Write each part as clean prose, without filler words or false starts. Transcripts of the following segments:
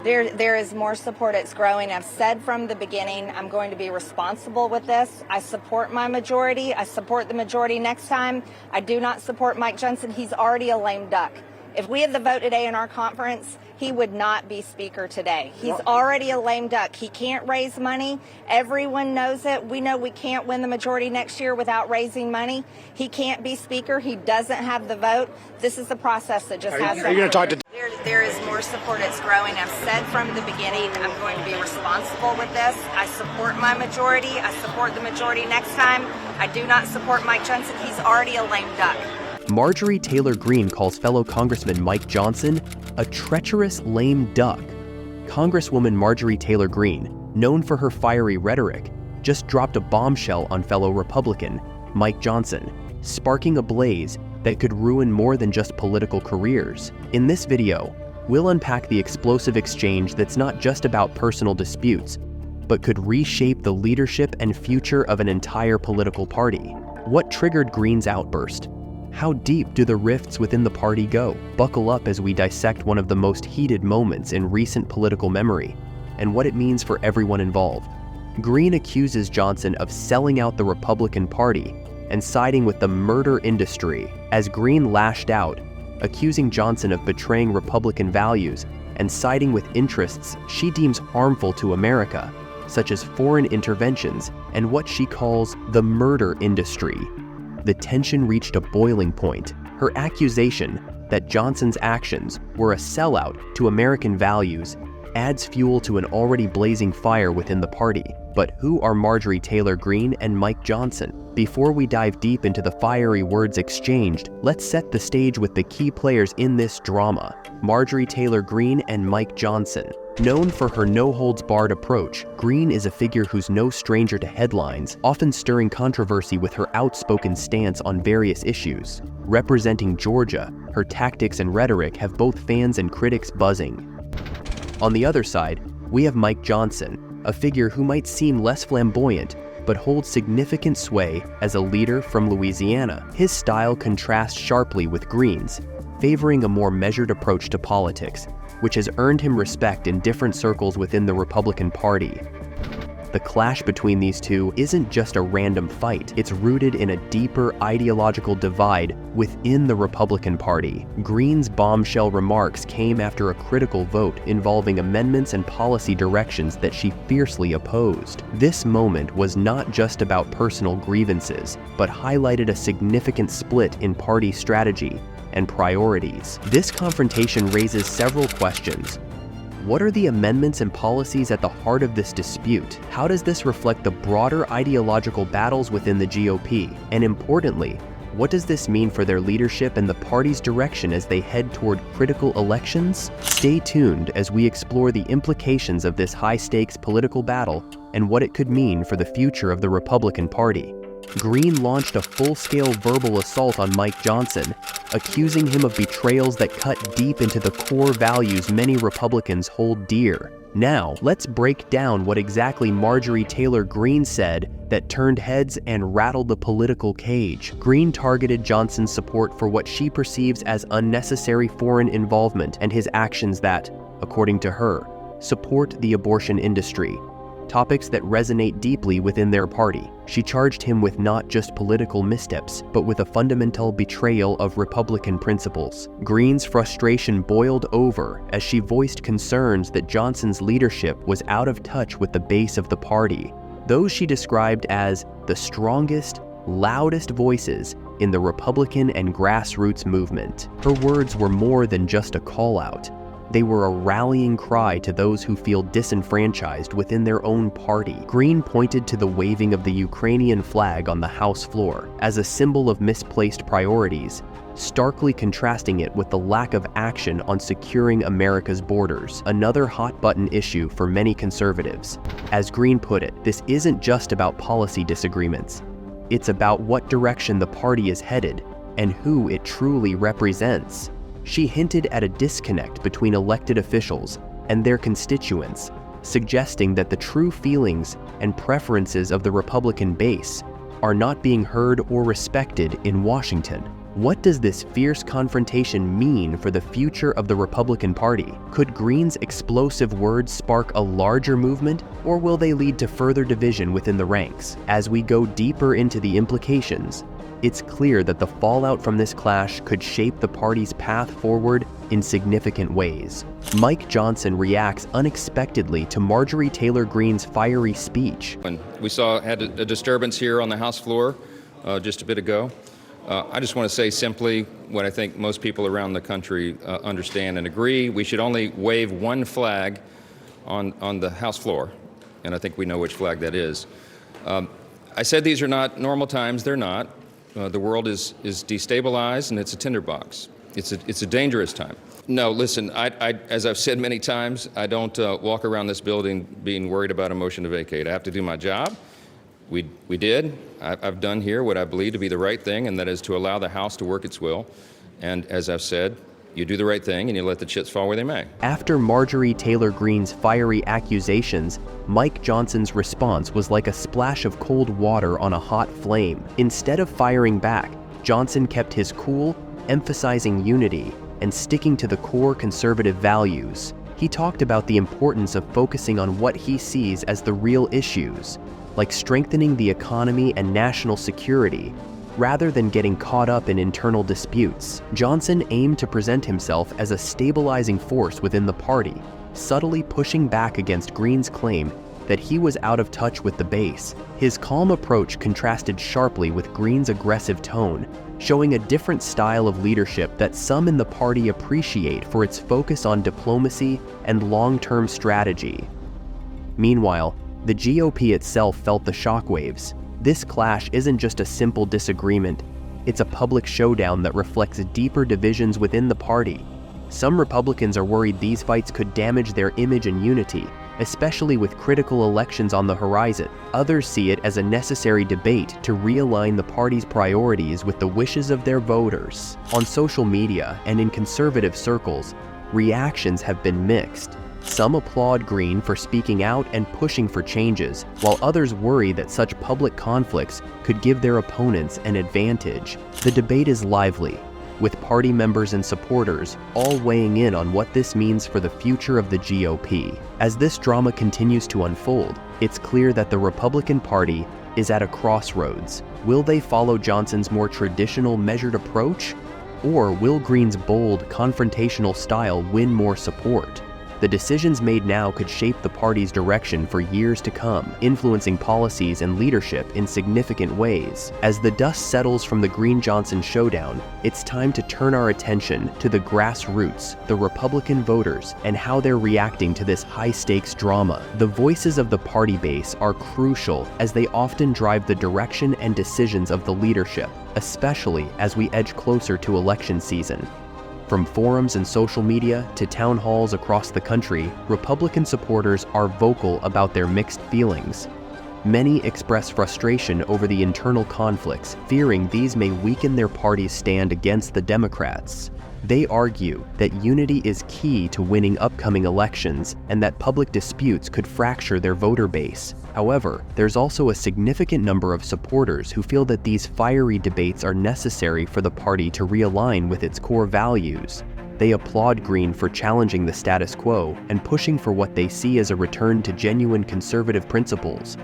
There is more support. It's growing. I've said from the beginning, I'm going to be responsible with this. I support my majority. I support the majority next time. I do not support Mike Johnson. He's already a lame duck. If we had the vote today in our conference, he would not be speaker today. He's already a lame duck. He can't raise money. Everyone knows it. We know we can't win the majority next year without raising money. He can't be speaker. He doesn't have the vote. This is the process that just has to Are you going to talk to? There is more support. It's growing. I've said from the beginning, I'm going to be responsible with this. I support my majority. I support the majority next time. I do not support Mike Johnson. He's already a lame duck. Marjorie Taylor-Greene calls fellow Congressman Mike Johnson a treacherous lame duck. Congresswoman Marjorie Taylor-Greene, known for her fiery rhetoric, just dropped a bombshell on fellow Republican Mike Johnson, sparking a blaze that could ruin more than just political careers. In this video, we'll unpack the explosive exchange that's not just about personal disputes, but could reshape the leadership and future of an entire political party. What triggered Greene's outburst? How deep do the rifts within the party go? Buckle up as we dissect one of the most heated moments in recent political memory, and what it means for everyone involved. Greene accuses Johnson of selling out the Republican Party and siding with the murder industry, as Greene lashed out, accusing Johnson of betraying Republican values and siding with interests she deems harmful to America, such as foreign interventions and what she calls the murder industry. The tension reached a boiling point. Her accusation that Johnson's actions were a sellout to American values adds fuel to an already blazing fire within the party. But who are Marjorie Taylor-Greene and Mike Johnson? Before we dive deep into the fiery words exchanged, let's set the stage with the key players in this drama: Marjorie Taylor-Greene and Mike Johnson. Known for her no-holds-barred approach, Greene is a figure who's no stranger to headlines, often stirring controversy with her outspoken stance on various issues. Representing Georgia, her tactics and rhetoric have both fans and critics buzzing. On the other side, we have Mike Johnson, a figure who might seem less flamboyant, but holds significant sway as a leader from Louisiana. His style contrasts sharply with Greene's, favoring a more measured approach to politics, which has earned him respect in different circles within the Republican Party. The clash between these two isn't just a random fight, it's rooted in a deeper ideological divide within the Republican Party. Greene's bombshell remarks came after a critical vote involving amendments and policy directions that she fiercely opposed. This moment was not just about personal grievances, but highlighted a significant split in party strategy and priorities. This confrontation raises several questions. What are the amendments and policies at the heart of this dispute? How does this reflect the broader ideological battles within the GOP? And importantly, what does this mean for their leadership and the party's direction as they head toward critical elections? Stay tuned as we explore the implications of this high-stakes political battle and what it could mean for the future of the Republican Party. Greene launched a full-scale verbal assault on Mike Johnson, accusing him of betrayals that cut deep into the core values many Republicans hold dear. Now, let's break down what exactly Marjorie Taylor-Greene said that turned heads and rattled the political cage. Greene targeted Johnson's support for what she perceives as unnecessary foreign involvement and his actions that, according to her, support the abortion industry, topics that resonate deeply within their party. She charged him with not just political missteps, but with a fundamental betrayal of Republican principles. Greene's frustration boiled over as she voiced concerns that Johnson's leadership was out of touch with the base of the party, those she described as the strongest, loudest voices in the Republican and grassroots movement. Her words were more than just a call-out. They were a rallying cry to those who feel disenfranchised within their own party. Greene pointed to the waving of the Ukrainian flag on the House floor as a symbol of misplaced priorities, starkly contrasting it with the lack of action on securing America's borders, another hot-button issue for many conservatives. As Greene put it, this isn't just about policy disagreements. It's about what direction the party is headed and who it truly represents. She hinted at a disconnect between elected officials and their constituents, suggesting that the true feelings and preferences of the Republican base are not being heard or respected in Washington. What does this fierce confrontation mean for the future of the Republican Party? Could Greene's explosive words spark a larger movement, or will they lead to further division within the ranks? As we go deeper into the implications, it's clear that the fallout from this clash could shape the party's path forward in significant ways. Mike Johnson reacts unexpectedly to Marjorie Taylor-Greene's fiery speech. When we had a disturbance here on the House floor just a bit ago, I just want to say simply what I think most people around the country understand and agree. We should only wave one flag on the House floor, and I think we know which flag that is. I said these are not normal times. They're not. The world is destabilized, and it's a tinderbox. It's a dangerous time. No, listen, as I've said many times, I don't walk around this building being worried about a motion to vacate. I have to do my job. We did. I've done here what I believe to be the right thing, and that is to allow the House to work its will. And as I've said, you do the right thing and you let the chips fall where they may. After Marjorie Taylor-Greene's fiery accusations, Mike Johnson's response was like a splash of cold water on a hot flame. Instead of firing back, Johnson kept his cool, emphasizing unity and sticking to the core conservative values. He talked about the importance of focusing on what he sees as the real issues, like strengthening the economy and national security, rather than getting caught up in internal disputes. Johnson aimed to present himself as a stabilizing force within the party, subtly pushing back against Greene's claim that he was out of touch with the base. His calm approach contrasted sharply with Greene's aggressive tone, showing a different style of leadership that some in the party appreciate for its focus on diplomacy and long-term strategy. Meanwhile, the GOP itself felt the shockwaves. This clash isn't just a simple disagreement, it's a public showdown that reflects deeper divisions within the party. Some Republicans are worried these fights could damage their image and unity, especially with critical elections on the horizon. Others see it as a necessary debate to realign the party's priorities with the wishes of their voters. On social media and in conservative circles, reactions have been mixed. Some applaud Greene for speaking out and pushing for changes, while others worry that such public conflicts could give their opponents an advantage. The debate is lively, with party members and supporters all weighing in on what this means for the future of the GOP. As this drama continues to unfold, it's clear that the Republican Party is at a crossroads. Will they follow Johnson's more traditional, measured approach? Or will Greene's bold, confrontational style win more support? The decisions made now could shape the party's direction for years to come, influencing policies and leadership in significant ways. As the dust settles from the Greene-Johnson showdown, it's time to turn our attention to the grassroots, the Republican voters, and how they're reacting to this high-stakes drama. The voices of the party base are crucial, as they often drive the direction and decisions of the leadership, especially as we edge closer to election season. From forums and social media to town halls across the country, Republican supporters are vocal about their mixed feelings. Many express frustration over the internal conflicts, fearing these may weaken their party's stand against the Democrats. They argue that unity is key to winning upcoming elections and that public disputes could fracture their voter base. However, there's also a significant number of supporters who feel that these fiery debates are necessary for the party to realign with its core values. They applaud Greene for challenging the status quo and pushing for what they see as a return to genuine conservative principles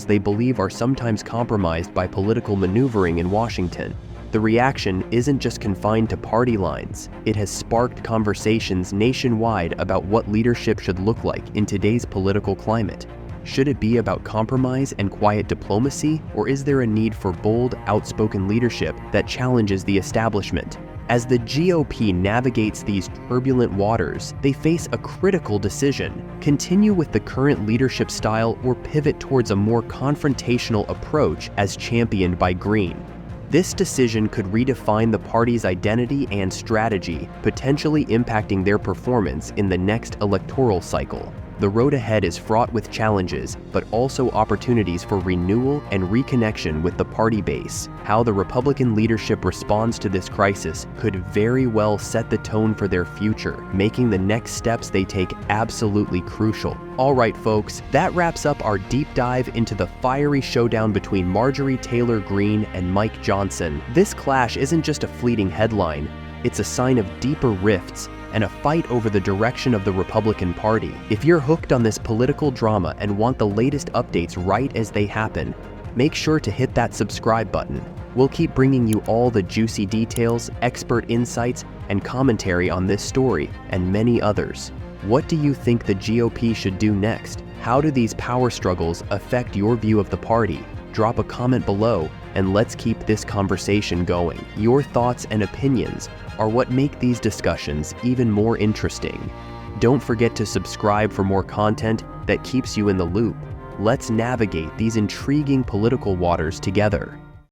they believe are sometimes compromised by political maneuvering in Washington. The reaction isn't just confined to party lines. It has sparked conversations nationwide about what leadership should look like in today's political climate. Should it be about compromise and quiet diplomacy, or is there a need for bold, outspoken leadership that challenges the establishment? As the GOP navigates these turbulent waters, they face a critical decision: continue with the current leadership style or pivot towards a more confrontational approach as championed by Greene. This decision could redefine the party's identity and strategy, potentially impacting their performance in the next electoral cycle. The road ahead is fraught with challenges, but also opportunities for renewal and reconnection with the party base. How the Republican leadership responds to this crisis could very well set the tone for their future, making the next steps they take absolutely crucial. All right, folks, that wraps up our deep dive into the fiery showdown between Marjorie Taylor-Greene and Mike Johnson. This clash isn't just a fleeting headline, it's a sign of deeper rifts and a fight over the direction of the Republican Party. If you're hooked on this political drama and want the latest updates right as they happen, make sure to hit that subscribe button. We'll keep bringing you all the juicy details, expert insights, and commentary on this story and many others. What do you think the GOP should do next? How do these power struggles affect your view of the party? Drop a comment below and let's keep this conversation going. Your thoughts and opinions are what make these discussions even more interesting. Don't forget to subscribe for more content that keeps you in the loop. Let's navigate these intriguing political waters together.